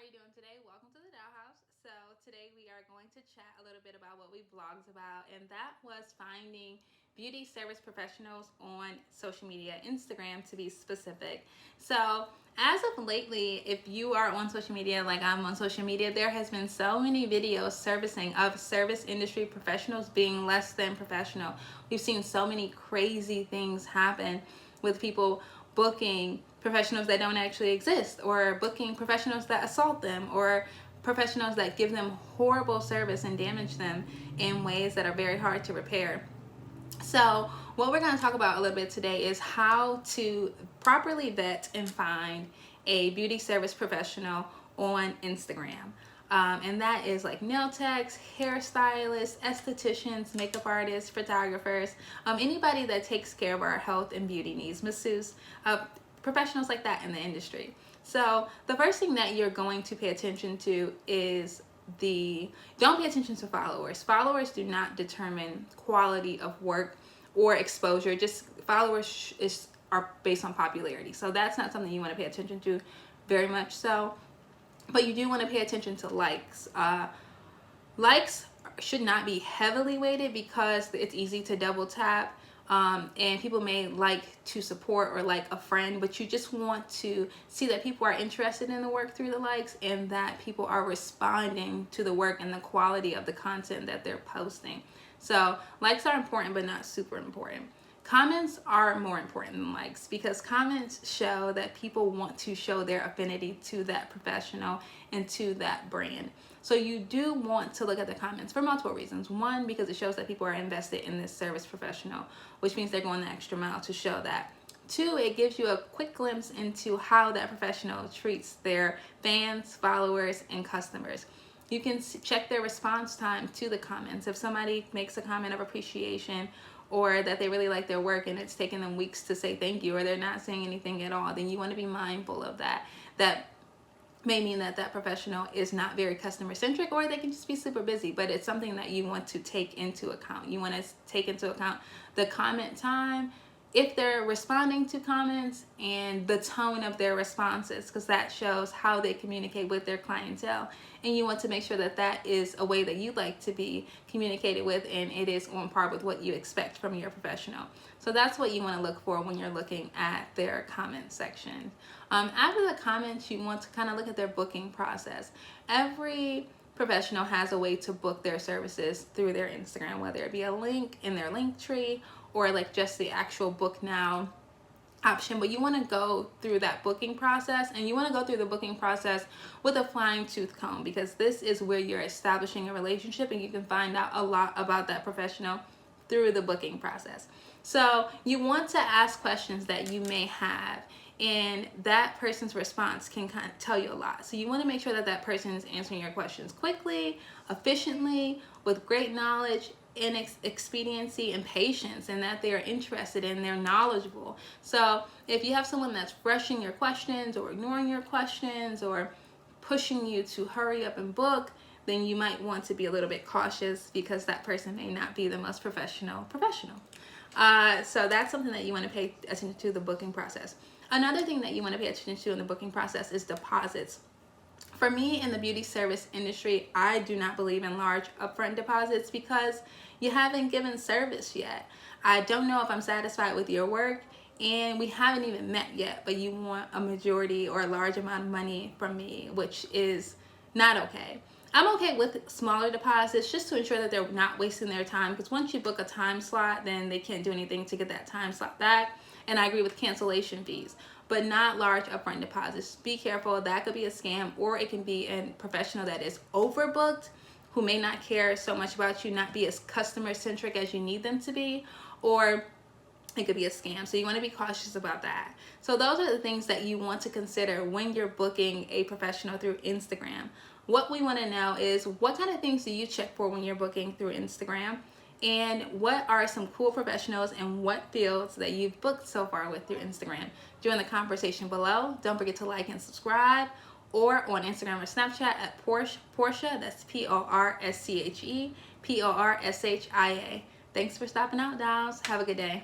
you doing today? Welcome to the Dow House. So today we are going to chat a little bit about what we blogged about, and that was finding beauty service professionals on social media, Instagram to be specific. So as of lately, if you are on social media like I'm on social media, there has been so many videos servicing of service industry professionals being less than professional. We've seen so many crazy things happen with people booking professionals that don't actually exist, or booking professionals that assault them, or professionals that give them horrible service and damage them in ways that are very hard to repair. So what we're going to talk about a little bit today is how to properly vet and find a beauty service professional on Instagram. And that is like nail techs, hairstylists, estheticians, makeup artists, photographers, anybody that takes care of our health and beauty needs, masseuse, professionals like that in the industry. So the first thing that you're going to pay attention to is don't pay attention to followers. Followers do not determine quality of work or exposure. Just followers are based on popularity. So that's not something you want to pay attention to very much so. But you do want to pay attention to likes. Likes should not be heavily weighted because it's easy to double tap. And people may like to support or like a friend, but you just want to see that people are interested in the work through the likes, and that people are responding to the work and the quality of the content that they're posting. So likes are important, but not super important. Comments are more important than likes, because comments show that people want to show their affinity to that professional and to that brand. So you do want to look at the comments for multiple reasons. One, because it shows that people are invested in this service professional, which means they're going the extra mile to show that. Two, it gives you a quick glimpse into how that professional treats their fans, followers, and customers. You can check their response time to the comments. If somebody makes a comment of appreciation, or that they really like their work and it's taken them weeks to say thank you, or they're not saying anything at all, then you want to be mindful of that. That may mean that that professional is not very customer centric, or they can just be super busy, but it's something that you want to take into account. You want to take into account the comment time, if they're responding to comments, and the tone of their responses, because that shows how they communicate with their clientele. And you want to make sure that that is a way that you like to be communicated with, and it is on par with what you expect from your professional. So that's what you want to look for when you're looking at their comment section. After the comments, you want to kind of look at their booking process. Every professional has a way to book their services through their Instagram, whether it be a link in their link tree or like just the actual book now option. But you want to go through that booking process, and you want to go through the booking process with a fine tooth comb, because this is where you're establishing a relationship, and you can find out a lot about that professional through the booking process. So you want to ask questions that you may have, and that person's response can kind of tell you a lot. So you want to make sure that that person is answering your questions quickly, efficiently, with great knowledge and expediency and patience, and that they are interested and they're knowledgeable. So if you have someone that's rushing your questions or ignoring your questions or pushing you to hurry up and book, then you might want to be a little bit cautious, because that person may not be the most professional. So that's something that you want to pay attention to, the booking process. Another thing that you want to pay attention to in the booking process is deposits. For me, in the beauty service industry, I do not believe in large upfront deposits, because you haven't given service yet. I don't know if I'm satisfied with your work, and we haven't even met yet, but you want a majority or a large amount of money from me, which is not okay. I'm okay with smaller deposits, just to ensure that they're not wasting their time, because once you book a time slot, then they can't do anything to get that time slot back. And I agree with cancellation fees, but not large upfront deposits. Be careful. That could be a scam, or it can be a professional that is overbooked, who may not care so much about you, not be as customer centric as you need them to be, or it could be a scam. So you want to be cautious about that. So those are the things that you want to consider when you're booking a professional through Instagram. What we want to know is, what kind of things do you check for when you're booking through Instagram? And what are some cool professionals and what fields that you've booked so far with through Instagram? Join the conversation below. Don't forget to like and subscribe, or on Instagram or Snapchat at Portia, that's Porschia, Porschia. Thanks for stopping out, dolls. Have a good day.